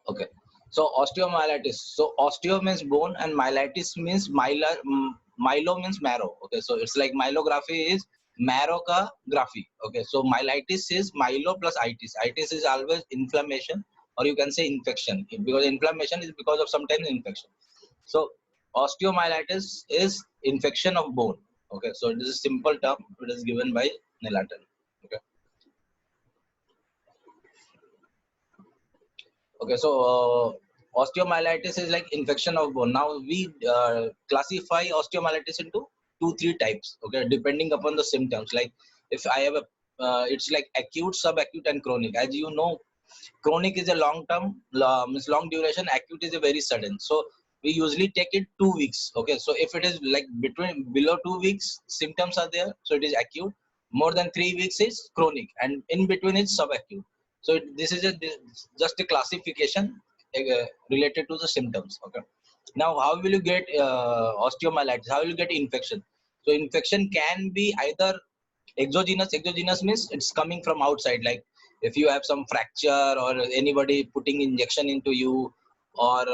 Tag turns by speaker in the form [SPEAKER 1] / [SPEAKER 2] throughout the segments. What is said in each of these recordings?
[SPEAKER 1] Okay. So osteomyelitis. So osteo means bone and myelitis means myelo means marrow. Okay. So it's like myelography is marrow ka graphy. Okay. So myelitis is myelo plus itis. Itis is always inflammation, or you can say infection, because inflammation is because of sometimes infection. So osteomyelitis is infection of bone. Okay. So this is simple term. It is given by Nelaton. Okay. Okay, so osteomyelitis is like infection of bone. Now we classify osteomyelitis into two, three types. Okay, depending upon the symptoms. Like if I have a, it's like acute, subacute, and chronic. As you know, chronic is a long term, means long duration. Acute is a very sudden. So we usually take it 2 weeks. Okay, so if it is like between below 2 weeks, symptoms are there, so it is acute. More than 3 weeks is chronic, and in between is subacute. So this is just a classification related to the symptoms. Okay. Now, how will you get osteomyelitis? How will you get infection? So infection can be either exogenous. Exogenous means it's coming from outside. Like if you have some fracture or anybody putting injection into you, or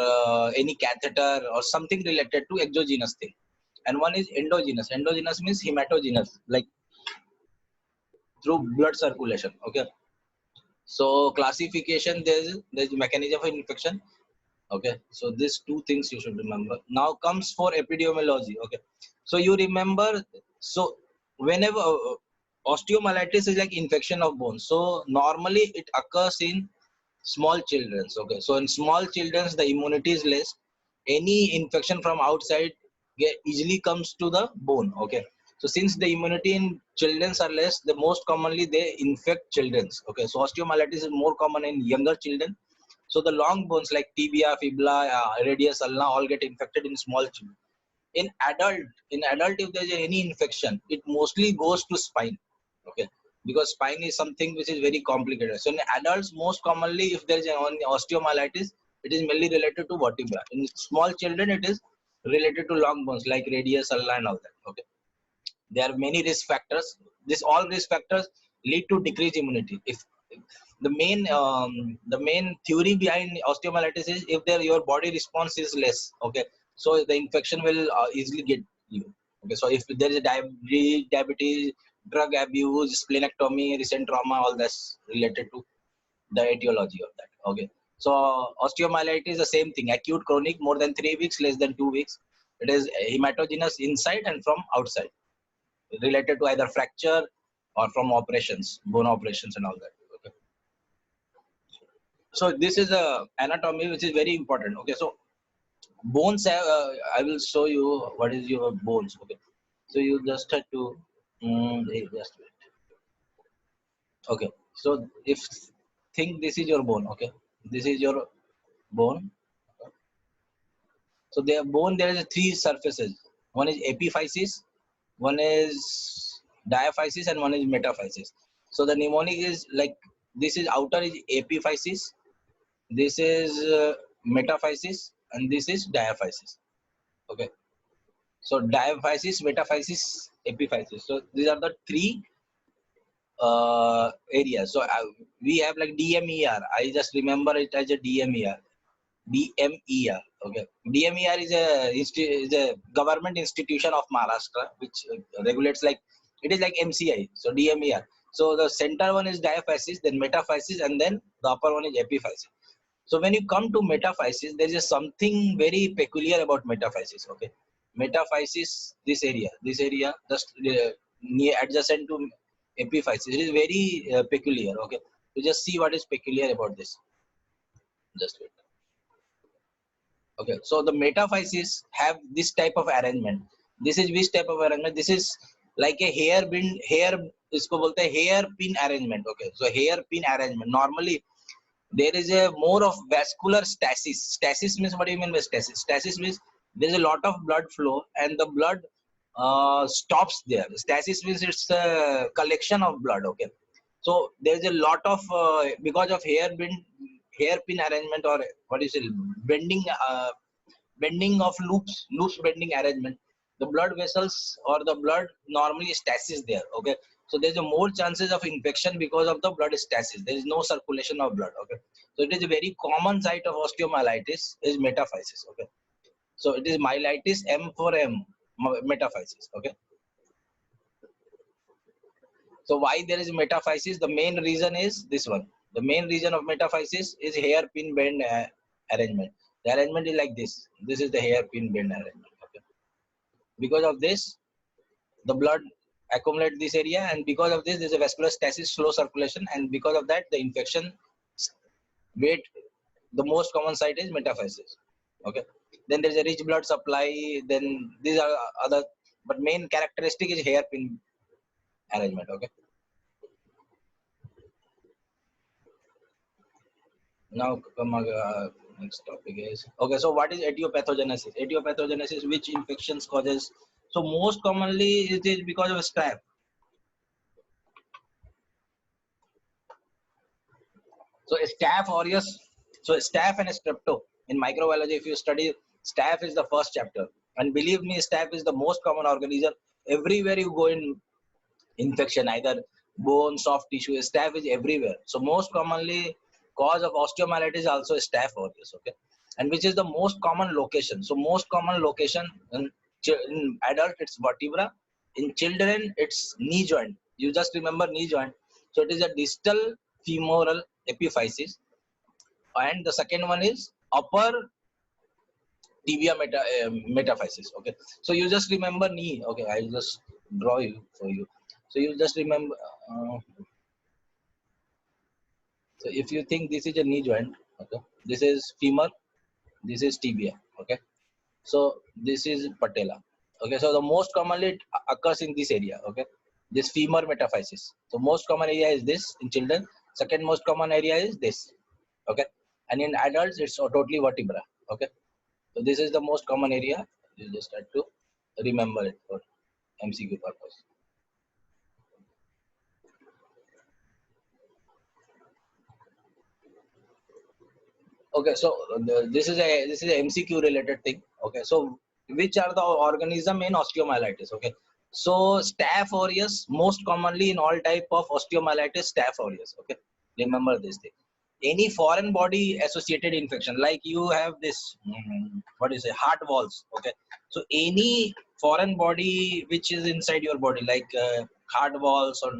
[SPEAKER 1] any catheter or something related to exogenous thing. And one is endogenous. Endogenous means hematogenous, like through blood circulation. Okay. So classification, there's mechanism of infection. Okay, so these two things you should remember. Now comes for epidemiology. Okay, so you remember, so whenever osteomyelitis is like infection of bones, so normally it occurs in small children. Okay, so in small children the immunity is less. Any infection from outside easily comes to the bone. Okay, so since the immunity in children are less, the most commonly they infect children. Okay, so osteomyelitis is more common in younger children. So the long bones like tibia, fibula, radius, ulna all get infected in small children. In adult, if there is any infection, it mostly goes to spine. Okay, because spine is something which is very complicated. So in adults, most commonly, if there is an osteomyelitis, it is mainly related to vertebra. In small children, it is related to long bones like radius, ulna, and all that. Okay, there are many risk factors. This all risk factors lead to decreased immunity. If the main theory behind osteomyelitis is if your body response is less. Okay, so the infection will easily get you. Okay, so if there is a diabetes, drug abuse, splenectomy, recent trauma, all that's related to the etiology of that. Okay, so osteomyelitis is the same thing: acute, chronic, more than 3 weeks, less than 2 weeks. It is hematogenous inside and from outside, related to either fracture or from operations, bone operations and all that. Okay. So this is a anatomy which is very important. Okay. So bones have, I will show you what is your bones. Okay. So you just have to, just wait. Okay. So if think this is your bone. Okay. This is your bone. So their bone, there is three surfaces. One is epiphysis, one is diaphysis, and one is metaphysis. So the mnemonic is like this: is outer is epiphysis, this is metaphysis, and this is diaphysis. Okay. So diaphysis, metaphysis, epiphysis. So these are the three areas. So we have like DMER. I just remember it as a DMER. DMER. Okay. DMER is a government institution of Maharashtra which regulates, like it is like MCI. So DMER. So the center one is diaphysis, then metaphysis, and then the upper one is epiphysis. So when you come to metaphysis, there is something very peculiar about metaphysis. Okay. Metaphysis, this area just near adjacent to epiphysis, it is very peculiar. Okay. You just see what is peculiar about this. Just wait. Okay, so the metaphysis have this type of arrangement. This is which type of arrangement? This is like a hair, इसको बोलते हैं hair pin arrangement. Okay, so hair pin arrangement. Normally, there is a more of vascular stasis. Stasis means, what do you mean by stasis? Stasis means there is a lot of blood flow and the blood stops there. Stasis means it's a collection of blood. Okay, so there is a lot of because of hairpin arrangement, or what is it, bending bending of loops bending arrangement, the blood vessels or the blood normally stasis there. Okay, So there's a more chances of infection because of the blood stasis. There is no circulation of blood. Okay. So it is a very common site of osteomyelitis is metaphysis. Okay. So it is myelitis M for M, metaphysis. Okay. So why there is metaphysis? The main reason is this one. The main reason of metaphysis is hairpin bend arrangement. The arrangement is like this. This is the hairpin bend arrangement. Okay. Because of this, the blood accumulate this area, and because of this, there is a vascular stasis, slow circulation, and because of that, the infection weight, the most common site is metaphysis. Okay. Then there is a rich blood supply. Then these are other, but main characteristic is hairpin arrangement. Okay. Now come next topic is okay. So what is etiopathogenesis? Etiopathogenesis, which infections causes? So most commonly it is because of staph. So staph aureus. So staph and strepto in microbiology. If you study staph is the first chapter, and believe me, staph is the most common organism. Everywhere you go in infection, either bone, soft tissue, staph is everywhere. So most commonly cause of osteomyelitis also is staph aureus. Okay, and which is the most common location. So most common location in adult it's vertebra, in children it's knee joint. You just remember knee joint. So it is a distal femoral epiphysis, and the second one is upper tibia metaphysis. Okay, so you just remember knee. Okay, I'll just draw you for you. So you just remember. So if you think this is a knee joint, okay, this is femur, this is tibia. Okay, so this is patella. Okay, so the most commonly it occurs in this area. Okay, this femur metaphysis. So most common area is this in children. Second most common area is this. Okay, and in adults it's totally vertebra. Okay, so this is the most common area. You just have to remember it for MCQ purpose. Okay, so this is a MCQ related thing. Okay, so which are the organism in osteomyelitis? Okay, so staph aureus most commonly in all type of osteomyelitis, staph aureus. Okay, remember this thing. Any foreign body associated infection, like you have this what is it, heart valves. Okay, so any foreign body which is inside your body, like heart valves or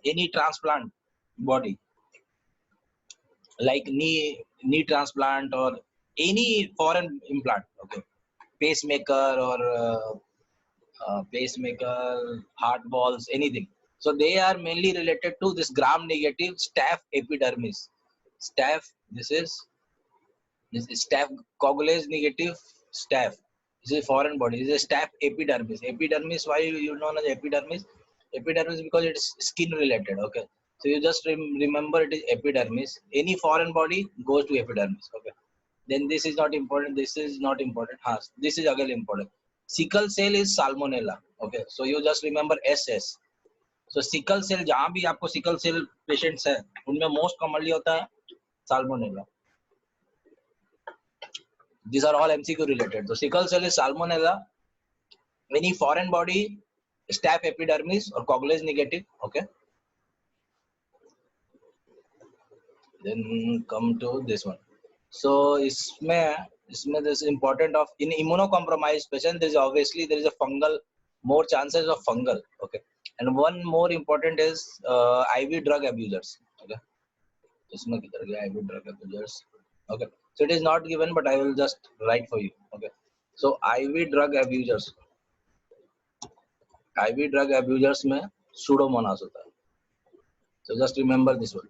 [SPEAKER 1] any transplant body, like knee transplant or any foreign implant. Okay, pacemaker or pacemaker, heart balls, anything. So they are mainly related to this gram negative staph epidermis. Staph, this is staph coagulase negative staph. This is foreign body. This is staph epidermis. Epidermis, why you know as epidermis? Epidermis because it's skin related. Okay, so you just remember it is epidermis. Any foreign body goes to epidermis. Okay, then this is not important. This is not important. This is again important. Sickle cell is salmonella. Okay, so you just remember SS. So sickle cell, जहाँ भी आपको sickle cell patients है, उनमें most commonly होता है salmonella. These are all MCQ related. So sickle cell is salmonella. Any foreign body, staph epidermis or coagulase negative. Okay. Then come to this one. So इसमें this is important of in immunocompromised patient there is obviously there is a fungal, more chances of fungal. Okay, and one more important is IV drug abusers. Okay, इसमें किधर गया IV drug abusers? Okay, so it is not given but I will just write for you. Okay, so IV drug abusers में pseudomonas होता है. So just remember this one.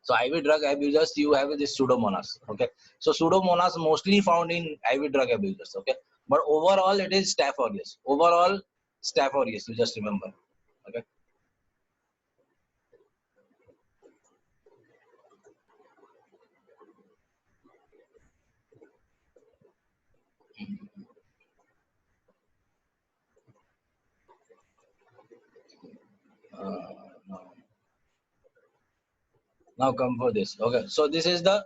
[SPEAKER 1] So IV drug abusers, you have this pseudomonas. Okay, so pseudomonas mostly found in IV drug abusers. Okay, but overall it is staph aureus. Overall staph aureus. You just remember. Okay. Now come for this. Okay, so this is the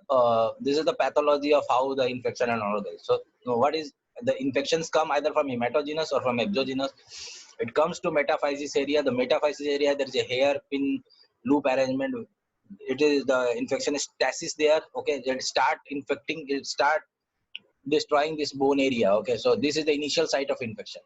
[SPEAKER 1] pathology of how the infection and all of this. So what is the infections come either from hematogenous or from exogenous. It comes to metaphysis area. The metaphysis area, there is a hairpin loop arrangement. It is the infection stasis there. Okay, it start infecting. It start destroying this bone area. Okay, so this is the initial site of infection.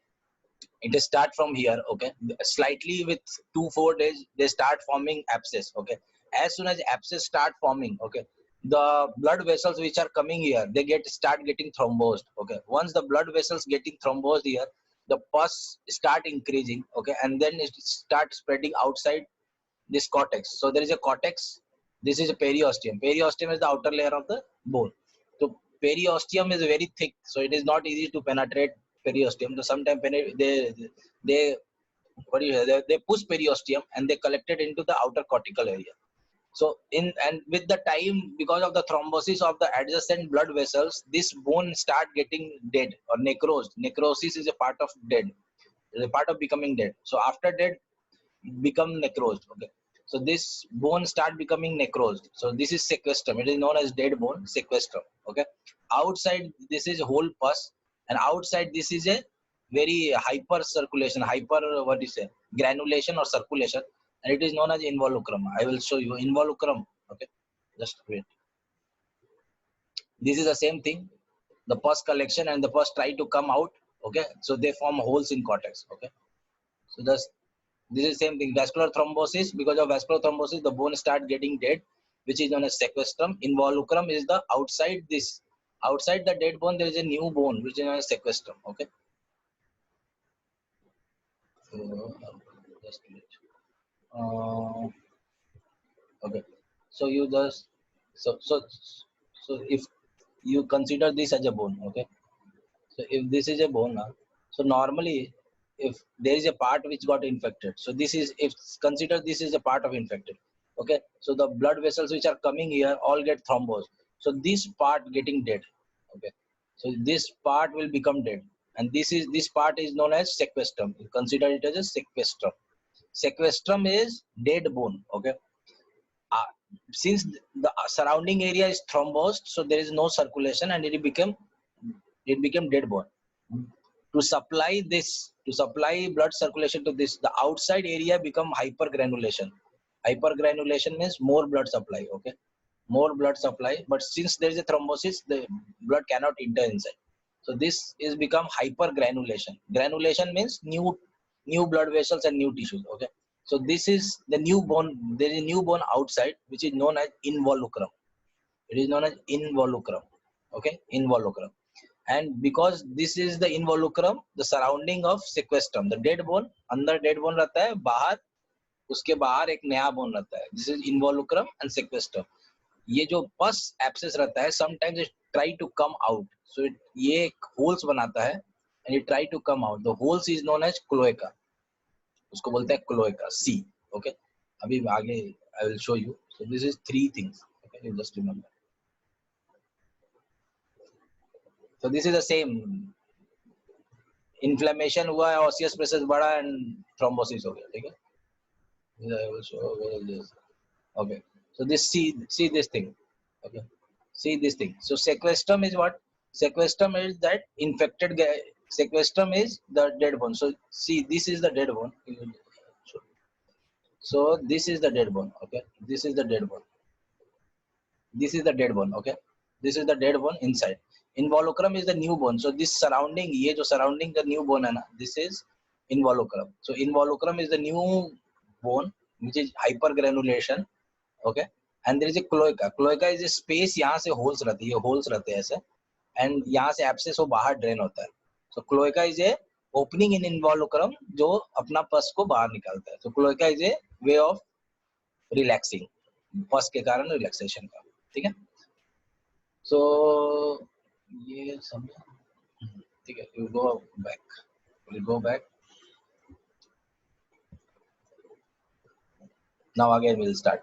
[SPEAKER 1] It is start from here. Okay, slightly with 2-4 days they start forming abscess. Okay, as soon as abscess start forming, okay, the blood vessels which are coming here, they start getting thrombosed. Okay, once the blood vessels getting thrombosed here, the pus start increasing. Okay, and then it start spreading outside this cortex. So there is a cortex. This is a periosteum. Periosteum is the outer layer of the bone. So periosteum is very thick, so it is not easy to penetrate periosteum. So sometimes they what do you say, they push periosteum and they collect it into the outer cortical area. So with the time, because of the thrombosis of the adjacent blood vessels, this bone start getting dead or necrosed. Necrosis is a part of dead. It is a part of becoming dead. So after dead, become necrosed. Okay, so this bone start becoming necrosed. So this is sequestrum. It is known as dead bone, sequestrum. Okay, outside this is whole pus, and outside this is a very hyper circulation, hyper what you say, granulation or circulation, and it is known as involucrum. I will show you involucrum. Okay, just wait. This is the same thing, the pus collection and the pus try to come out. Okay, so they form holes in cortex. Okay, so this is same thing, vascular thrombosis. Because of vascular thrombosis, the bone start getting dead, which is known as sequestrum. Involucrum is the outside this, outside the dead bone there is a new bone which is known as sequestrum. Okay, so just wait. Okay, so you just so if you consider this as a bone. Okay, so if this is a bone now, so normally if there is a part which got infected, so this is, if consider this is a part of infected. Okay, so the blood vessels which are coming here all get thrombosed. So this part getting dead. Okay, so this part will become dead, and this part is known as sequestrum. You consider it as a sequestrum. Sequestrum is dead bone. Okay, uh, since the surrounding area is thrombosed, so there is no circulation and it became dead bone. To supply this, to supply blood circulation to this, the outside area become hypergranulation. Hypergranulation means more blood supply. Okay, more blood supply, but since there is a thrombosis, the blood cannot enter inside. So this is become hypergranulation. Granulation means new blood vessels and new tissues. Okay, so this is the new bone. There is a new bone outside which is known as involucrum. It is known as involucrum. Okay, involucrum. And because this is the involucrum, the surrounding of sequestrum, the dead bone, अंदर dead bone रहता है, बाहर उसके बाहर एक नया bone रहता है. This is involucrum and sequestrum. ये जो pus abscess रहता है, sometimes it try to come out. So ये एक holes बनाता है and it try to come out. The holes is known as cloaca. उसको बोलते हैं cloaca. C. Okay. अभी आगे I will show you. So this is 3 things. Okay, you just remember. So this is the same. Inflammation हुआ है, osseous pressure बढ़ा and thrombosis हो गया. ठीक है, okay, so this see this thing. Okay, see this thing. So sequestrum is what? Sequestrum is that infected guy. Sequestrum is the dead bone. So see, this is the dead bone. So this is the dead bone. Okay, this is the dead bone. This is the dead bone. Okay, this is the dead bone inside. Involucrum is the new bone. So this surrounding, ये जो surrounding the new bone है ना, this is involucrum. So involucrum is the new bone which is hypergranulation. Okay, and there is a cloaca. Cloaca is a space, यहाँ से holes रहते हैं, ये holes रहते हैं ऐसे, and यहाँ से abscess वो बाहर drain होता है. So cloaca is a opening in involucrum जो अपना pus को बाहर निकालता है. So cloaca is a way of relaxing, pus के कारण relaxation का. ठीक है, so ये सब ठीक है. You go back. We'll go back. Now again we'll start.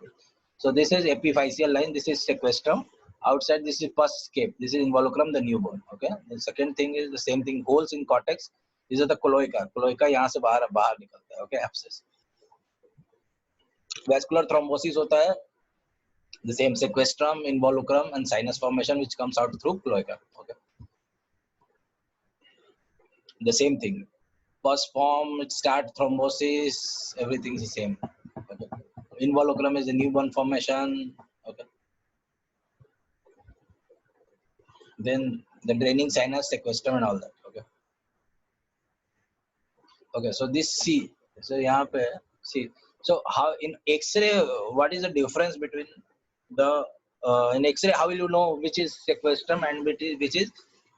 [SPEAKER 1] So this is epiphyseal line. This is sequestrum. Outside this is pus scape. This is involucrum, the new bone. Okay. The second thing is the same thing. Holes in cortex. These are the cloaca. Cloaca यहाँ से बाहर निकलता है. Okay. Abscess. Vascular thrombosis होता है. The same sequestrum, involucrum, and sinus formation which comes out through cloaca. Okay. The same thing. Pus form, it start thrombosis, everything is the same. Okay. Involucrum is a newborn formation. Okay. Then the draining sinus, sequestrum, and all that. Okay. Okay. So this C. So यहाँ पे see. So how in X-ray, what is the difference between the in X-ray? How will you know which is sequestrum and which is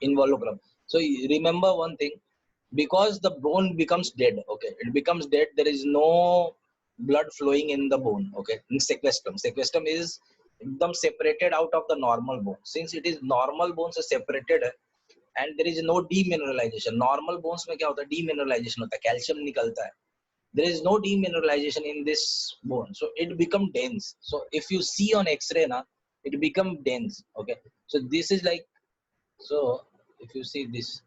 [SPEAKER 1] involucrum? So remember one thing, because the bone becomes dead. Okay, it becomes dead. There is no blood flowing in the bone. Okay, in sequestrum is एकदम separated out of the normal bone. Since it is normal bones are separated and there is no demineralization. Normal bones में क्या होता है? Demineralization होता है, calcium निकलता है. There is no demineralization in this bone, so it become dense. So if you see on X-ray na, it become dense. Okay, so this is like, so if you see this,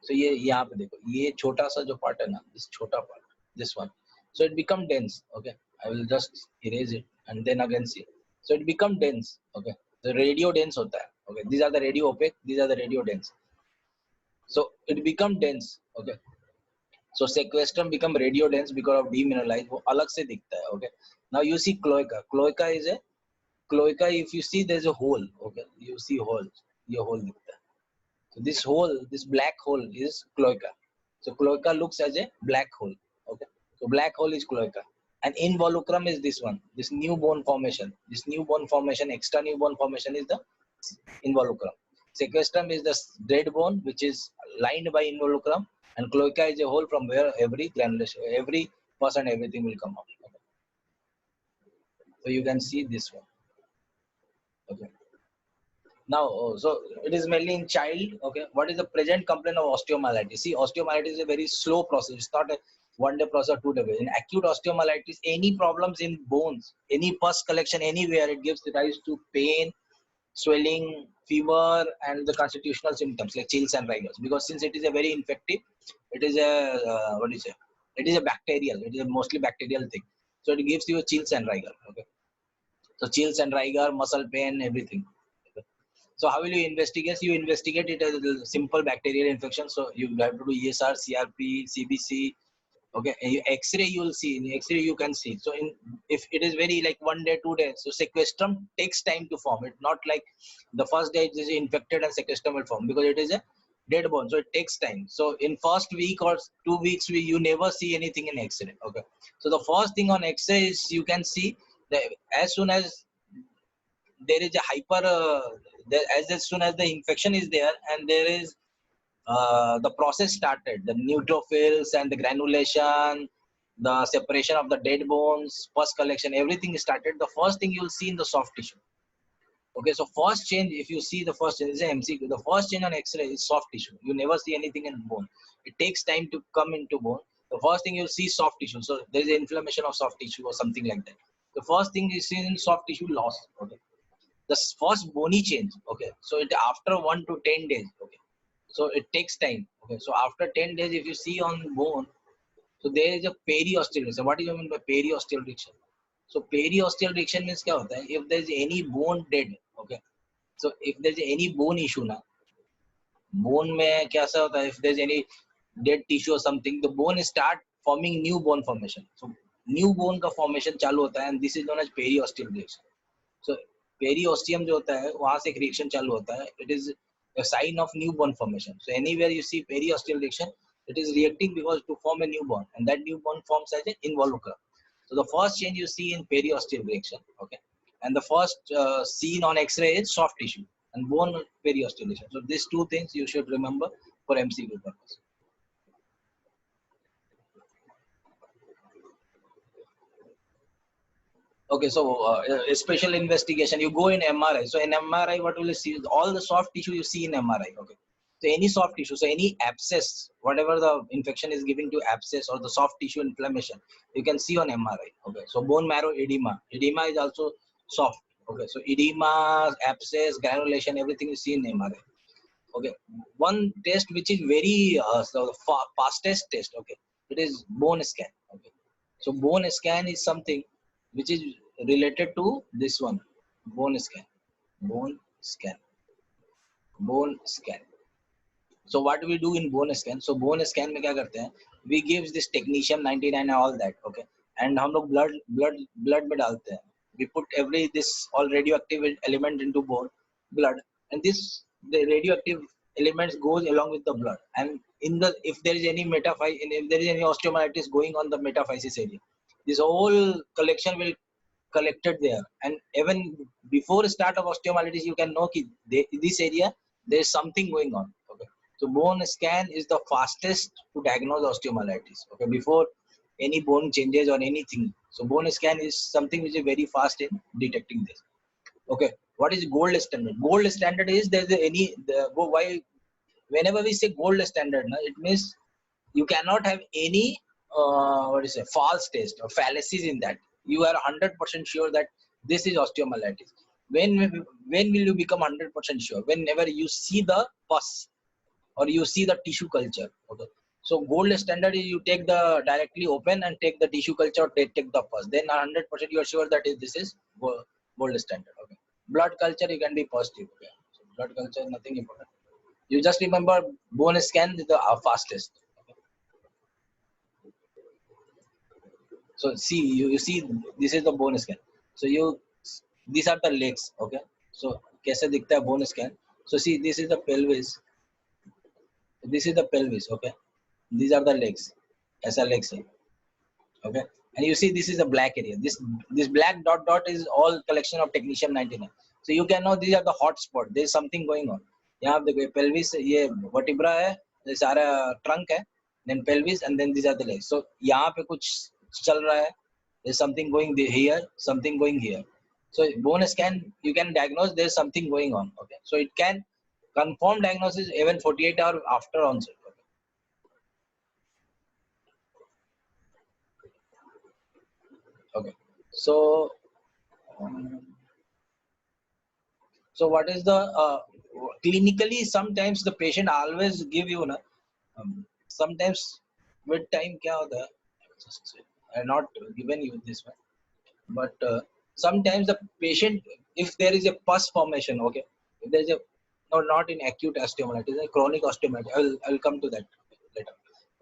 [SPEAKER 1] so ये यहाँ पे देखो, ये छोटा सा जो part है ना, this छोटा part, this one, so it become dense. Okay, I will just erase it and then again see. So it become dense. Okay, the radio dense होता है. Okay, these are the radio opaque, these are the radio dense. So it become dense. Okay, so sequestrum become radio dense because of demineralized. वो अलग से दिखता है. Okay, now you see cloaca. Cloaca is a cloaca. If you see, there's a hole. Okay, you see hole. ये hole दिखता है. So this hole, this black hole is cloaca. So cloaca looks as a black hole. Okay, so black hole is cloaca. And involucrum is this one, this new bone formation. This new bone formation, extra new bone formation is the involucrum. Sequestrum is the dead bone which is lined by involucrum, and cloaca is a hole from where every granulation, every pus and everything will come out. Okay. So you can see this one. Okay. Now, so it is mainly in child. Okay, what is the present complaint of osteomyelitis? See, osteomyelitis is a very slow process. It's not a one-day process or two-day process. In acute osteomyelitis, any problems in bones, any pus collection anywhere, it gives rise to pain, swelling, fever, and the constitutional symptoms like chills and rigors. Because since it is a very infective, it is a what do you say? It is a bacterial. It is a mostly bacterial thing. So it gives you a chills and rigor. Okay. So chills and rigor, muscle pain, everything. So how will you investigate? You investigate it as a simple bacterial infection. So you have to do ESR, CRP, CBC. Okay, X-ray you will see. In X-ray you can see. So if it is very like 1 day, 2 days, so sequestrum takes time to form. It's not like the first day it is infected and sequestrum will form, because it is a dead bone. So it takes time. So in first week or 2 weeks, you never see anything in X-ray. Okay. So the first thing on X-ray is you can see that as soon as there is a as soon as the infection is there and there is the process started, the neutrophils and the granulation, the separation of the dead bones, pus collection, everything started. The first thing you will see in the soft tissue. Okay, so first change, if you see the first change is an MCQ. The first change on X-ray is soft tissue. You never see anything in bone. It takes time to come into bone. The first thing you'll see soft tissue. So there is inflammation of soft tissue or something like that. The first thing you see in soft tissue loss. Okay, the first bony change. Okay, so it after 1 to 10 days. Okay, so it takes time. Okay, so after 10 days, if you see on bone, so there is a periosteal reaction. What do you mean by periosteal reaction? So periosteal reaction means क्या होता है? If there is any bone dead, okay, so if there is any bone issue ना, bone में कैसा होता है? If there is any dead tissue or something, the bone start forming new bone formation. So new bone का formation चालू होता है, and this is known as periosteal reaction. So periosteum जो होता है, वहाँ से एक reaction चालू होता है. It is a sign of new bone formation. So anywhere you see periosteal reaction, it is reacting because to form a new bone, and that new bone forms as an involucrum. So the first change you see in periosteal reaction, okay, and the first seen on X-ray is soft tissue and bone periosteal reaction. So these two things you should remember for MCQ purpose. Okay, so a special investigation, you go in MRI. So in MRI, what will you see? All the soft tissue you see in MRI. Okay, so any soft tissue, so any abscess, whatever the infection is giving to abscess or the soft tissue inflammation, you can see on MRI. Okay, so bone marrow edema. Edema is also soft. Okay, so edema, abscess, granulation, everything you see in MRI. Okay, one test which is very fastest test. Okay, it is bone scan. Okay, so bone scan is something which is related to this one, bone scan, bone scan, bone scan. So what we do in bone scan, so bone scan में क्या करते हैं, we gives this technetium 99 and all that, okay, and हम लोग blood में डालते हैं, we put every this all radioactive element into bone blood, and this the radioactive elements goes along with the blood, and in the if there is any if there is any osteomyelitis going on the metaphysis area, this whole collection will collected there, and even before start of osteomyelitis you can know कि this area there is something going on, okay. So bone scan is the fastest to diagnose osteomyelitis, okay, before any bone changes or anything. So bone scan is something which is very fast in detecting this, okay. What is gold standard? Gold standard is there why whenever we say gold standard, it means you cannot have any what is it, false test or fallacies in that. You are 100% sure that this is osteomyelitis. When will you become 100% sure? Whenever you see the pus or you see the tissue culture, okay. So gold standard is you take the directly open and take the tissue culture or take the pus, then 100% you are sure that this is gold standard, okay. Blood culture you can be positive, okay. So blood culture nothing important. You just remember bone scan is the fastest. So see, you see this is the bone scan. So these are the legs, okay. So कैसे दिखता है bone scan? So see, this is the pelvis. This is the pelvis, okay. These are the legs. ऐसा legs है, okay. And you see this is the black area. This black dot is all collection of technetium 99. So you can know these are the hot spot. There is something going on. यहाँ देखो pelvis, ये vertebra है, ये सारा trunk है, then pelvis, and then these are the legs. So यहाँ पे कुछ चल रहा है. There's something going here, something going here. So bone scan you can diagnose there's something going on, okay. So it can confirm diagnosis even 48 hours after onset, okay. So so what is the clinically sometimes the patient always give you na, sometimes with time क्या होता है, I have not given you this one, but sometimes the patient, if there is a pus formation, okay, if there is a no, not in acute osteomyelitis, a chronic osteomyelitis, I will come to that later,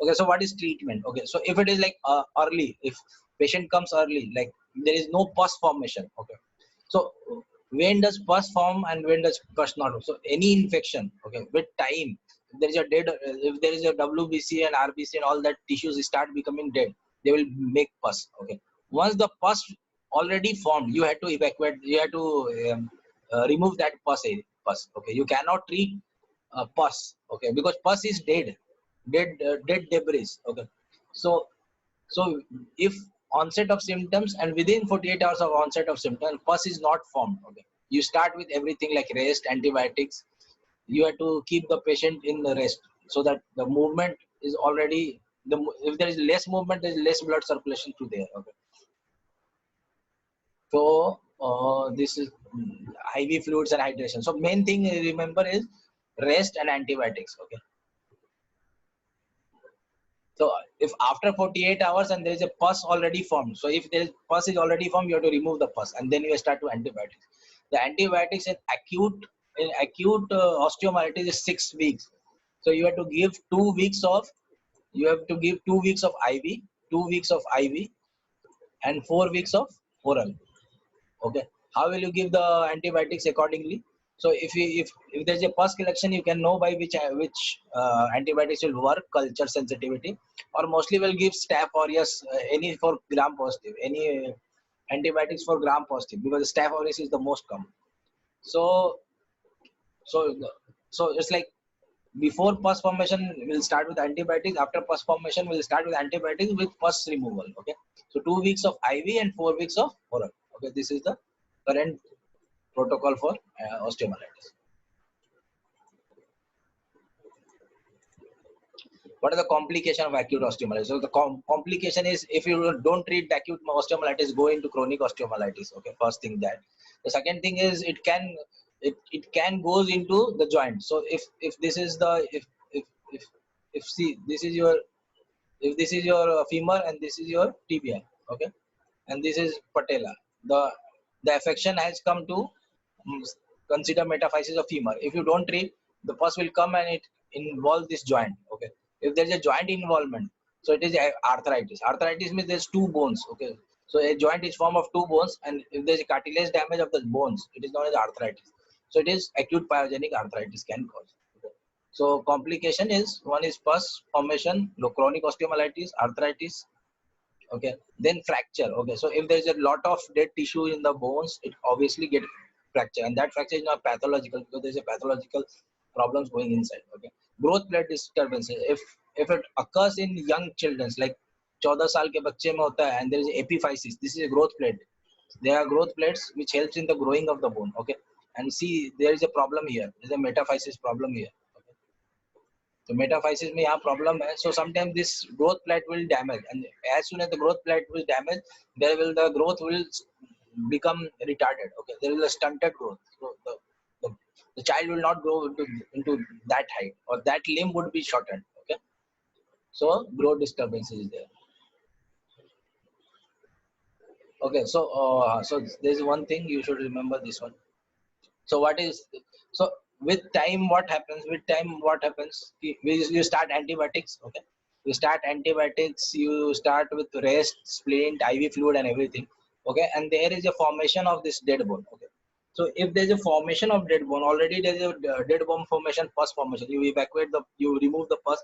[SPEAKER 1] okay. So what is treatment? Okay, so if it is like early, if patient comes early, like there is no pus formation, okay. So when does pus form and when does pus not form? So any infection, okay, with time, if there is a dead, if there is a WBC and RBC and all that tissues start becoming dead, they will make pus, okay. Once the pus already formed, you had to evacuate, you had to remove that pus, okay. You cannot treat pus, okay, because pus is dead debris, okay. So so if onset of symptoms and within 48 hours of onset of symptoms, pus is not formed, okay. You start with everything like rest, antibiotics. You have to keep the patient in the rest so that the movement is already, if there is less movement, there is less blood circulation to there, okay. So this is IV fluids and hydration. So main thing remember is rest and antibiotics, okay. So if after 48 hours and there is a pus already formed, so if there is pus is already formed, you have to remove the pus and then you start to antibiotics. The antibiotics in acute osteomyelitis is 6 weeks. So you have to give 2 weeks of, you have to give 2 weeks of IV, 2 weeks of IV, and 4 weeks of oral. Okay, how will you give the antibiotics accordingly? So if there's a pus collection, you can know by which antibiotics will work, culture sensitivity, or mostly will give staph aureus, any for gram positive, any antibiotics for gram positive, because staph aureus is the most common. So so so it's like before pus formation we'll start with antibiotics, after pus formation we'll start with antibiotics with pus removal, okay. So 2 weeks of IV and 4 weeks of oral, okay. This is the current protocol for osteomyelitis. What are the complication of acute osteomyelitis? So the complication is, if you don't treat the acute osteomyelitis, go into chronic osteomyelitis, okay. First thing that. The second thing is it can goes into the joint. So if this is the if see this is your, if this is your femur and this is your tibia, okay, and this is patella, the affection has come to consider metaphysis of femur. If you don't treat, the pus will come and involve this joint. Okay, if there is a joint involvement, so it is arthritis. Arthritis means there's two bones. Okay, so a joint is formed of two bones, and if there is ccartilage damage of the bones, it is known as arthritis. So it is acute pyogenic arthritis can cause. Okay. So complication is one is pus formation, chronic osteomyelitis, arthritis. Okay, then fracture. Okay, so if there is a lot of dead tissue in the bones, it obviously get fracture, and that fracture is not pathological because there is a pathological problems going inside. Okay, growth plate disturbances. If it occurs in young children, like 14 साल के बच्चे में होता है, and there is epiphysis, this is a growth plate. There are growth plates which helps in the growing of the bone. Okay, and see there is a problem here. There is a metaphysis problem here. So metaphysis में यहाँ problem है. So sometimes this growth plate will damage, and as soon as the growth plate will damage, the growth will become retarded. Okay, there is a stunted growth. So the child will not grow into that height, or that limb would be shortened. Okay, so growth disturbance is there. Okay, so there's one thing you should remember this one. So what is so with time what happens? With time what happens? You start antibiotics. Okay, you start antibiotics. You start with rest, splint, IV fluid, and everything. Okay, and there is a formation of this dead bone. Okay, so if there's a formation of dead bone, already there's a dead bone formation, pus formation. You evacuate you remove the pus.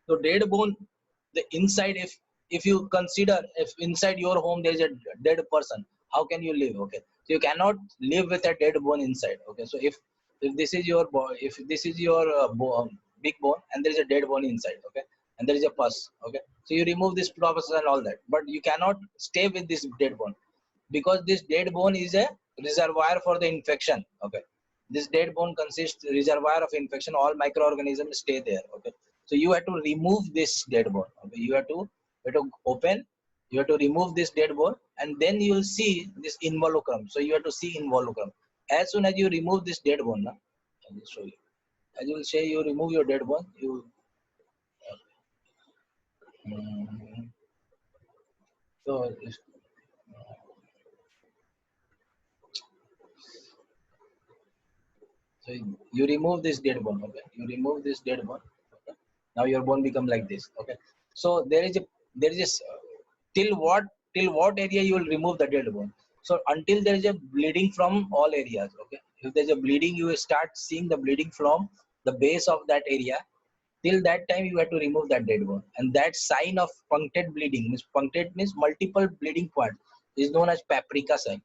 [SPEAKER 1] So dead bone, the inside, if you consider if inside your home there is a dead person, how can you live? Okay, so you cannot live with a dead bone inside. Okay, so if this is your if this is your big bone and there is a dead bone inside. Okay, and there is a pus. Okay, so you remove this pus and all that, but you cannot stay with this dead bone because this dead bone is a reservoir for the infection. Okay, this dead bone consists reservoir of infection. All microorganisms stay there. Okay, so you have to remove this dead bone. Okay, you have to open, you have to remove this dead bone, and then you will see this involucrum. So you have to see involucrum. As soon as you remove this dead bone, I will show you. As you will say, you remove your dead bone, you mm, so so you remove this dead bone. Okay, you remove this dead bone. Okay, now your bone become like this. Okay, so there is a till what area you will remove the dead bone. So until there is a bleeding from all areas. Okay, if there's a bleeding, you will start seeing the bleeding from the base of that area. Till that time you have to remove that dead bone, and that sign of punctate bleeding means punctate means multiple bleeding points is known as paprika sign.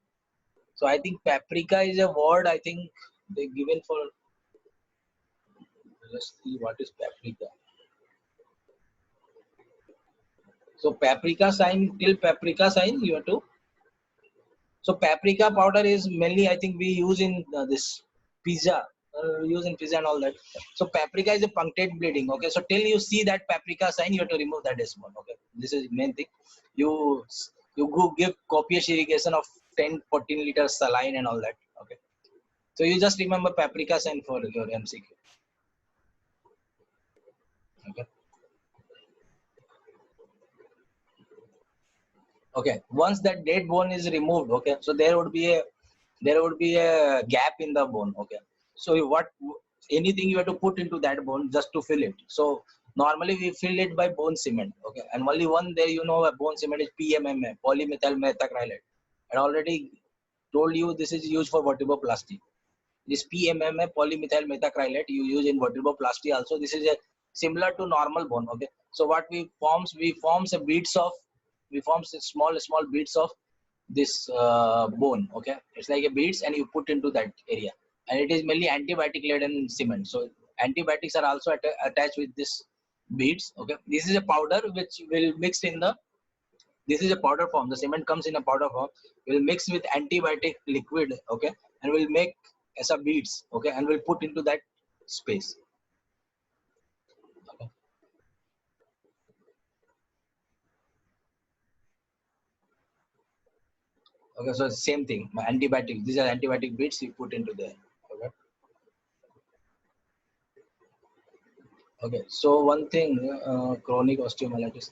[SPEAKER 1] So I think paprika is a word I think they given for. Let's see what is paprika. So paprika sign, till paprika sign you have to. So paprika powder is mainly I think we use in this pizza, use in pizza and all that. So paprika is a punctate bleeding. Okay, so till you see that paprika sign, you have to remove that desmond. Okay, this is main thing. You go give copious irrigation of 10-14 liters saline and all that. Okay, so you just remember paprika sign for your MCQ. Okay. Okay, once that dead bone is removed, okay, so there would be a gap in the bone. Okay, so what anything you have to put into that bone just to fill it. So normally we fill it by bone cement. Okay, and only one there, a bone cement is PMMA, polymethyl methacrylate. I already told you this is used for vertebroplasty. This PMMA, polymethyl methacrylate, you use in vertebroplasty also. This is a similar to normal bone. Okay, so what we forms a small beads of this bone. Okay, it's like a beads, and you put into that area, and it is mainly antibiotic laden cement. So antibiotics are also attached with this beads. Okay, this is a powder which will mix in the. This is a powder form. The cement comes in a powder form. Will mix with antibiotic liquid. Okay, and will make as a beads. Okay, and will put into that space. Okay. Okay, so same thing. My antibiotic. These are antibiotic beads you put into there. Okay. Okay. So one thing, chronic osteomyelitis.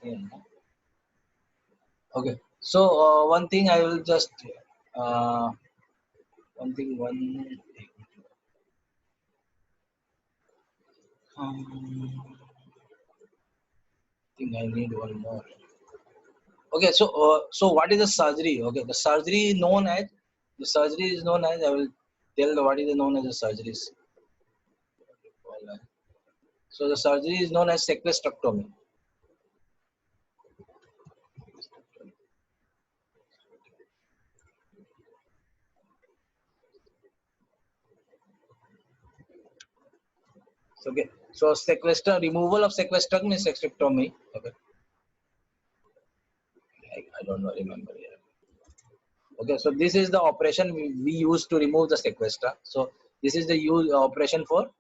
[SPEAKER 1] Okay. So one thing I will just uh, one thing. I think I need one more. Okay, so what is the surgery? Okay, the surgery is known as I will tell what is known as the surgeries. So the surgery is known as sequestrectomy. Okay, so removal of sequestrum is sequestrectomy. Okay, I don't know, remember here. Okay, so this is the operation we use to remove the sequestra. So this is the operation for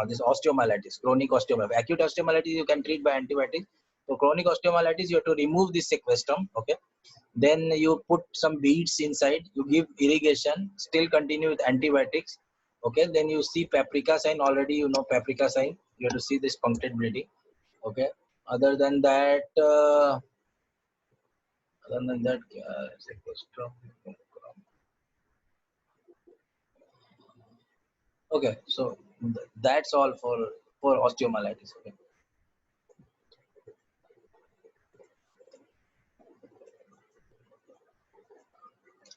[SPEAKER 1] this osteomyelitis, chronic osteomyelitis. Acute osteomyelitis you can treat by antibiotics. So chronic osteomyelitis you have to remove this sequestrum. Okay, then you put some beads inside. You give irrigation. Still continue with antibiotics. Okay, then you see paprika sign. Already you know paprika sign. You have to see this punctate bleeding. Okay, other than that. Sequestrum. Okay, so that's all for osteomyelitis. Okay.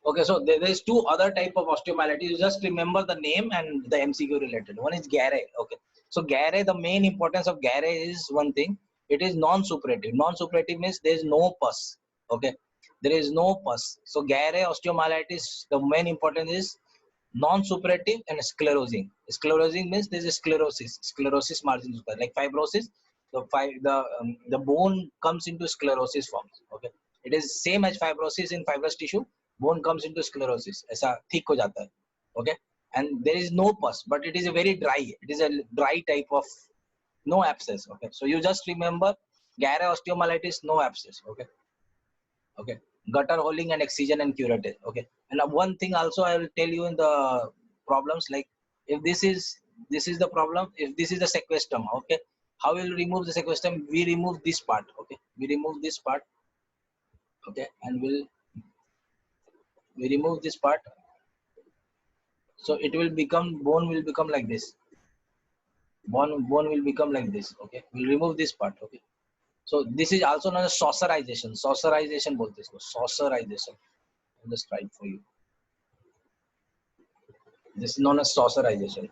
[SPEAKER 1] Okay, so there is two other type of osteomyelitis. You just remember the name and the MCQ related. One is Gare. Okay, so Gare, the main importance of Gare is one thing. It is non-suppurative. Non-suppurative means there is no pus. Okay, there is no pus. So Gare osteomyelitis, the main importance is non-suppurative and sclerosing. Sclerosing means there is sclerosis margin like fibrosis. The bone comes into sclerosis forms. Okay, it is same as fibrosis in fibrous tissue. Bone comes into sclerosis. ऐसा thick हो जाता है. Okay, and there is no pus, but it is a very dry. It is a dry type of no abscess. Okay, so you just remember Gare osteomyelitis, no abscess. Okay. Okay, gutter holding and excision and curettage. Okay, and one thing also I will tell you in the problems, like if this is the problem, if this is the sequestrum. Okay, how will we remove the sequestrum? We remove this part. Okay, we remove this part. Okay, and we remove this part, so it will become, bone will become like this. Bone will become like this. Okay, we'll remove this part. Okay, so this is also known as saucerization bolte isko, saucerization. I'll just write for you. This is known as saucerization.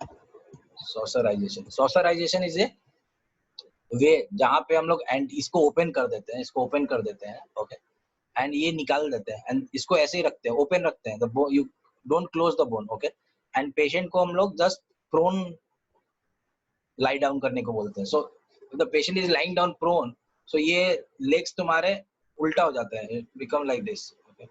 [SPEAKER 1] Saucerization is a वे जहाँ पे हम लोग and इसको open कर देते हैं, okay, and ये निकाल देते हैं एंड इसको ऐसे ही रखते हैं, ओपन रखते हैं, you don't close the bone. Okay, and patient को हम लोग जस्ट प्रोन लाई डाउन करने को बोलते हैं. So the patient is lying down prone, so ये लेग्स तुम्हारे उल्टा हो जाता है, become like this. Okay,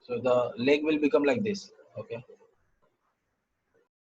[SPEAKER 1] so the leg will become like this. Okay,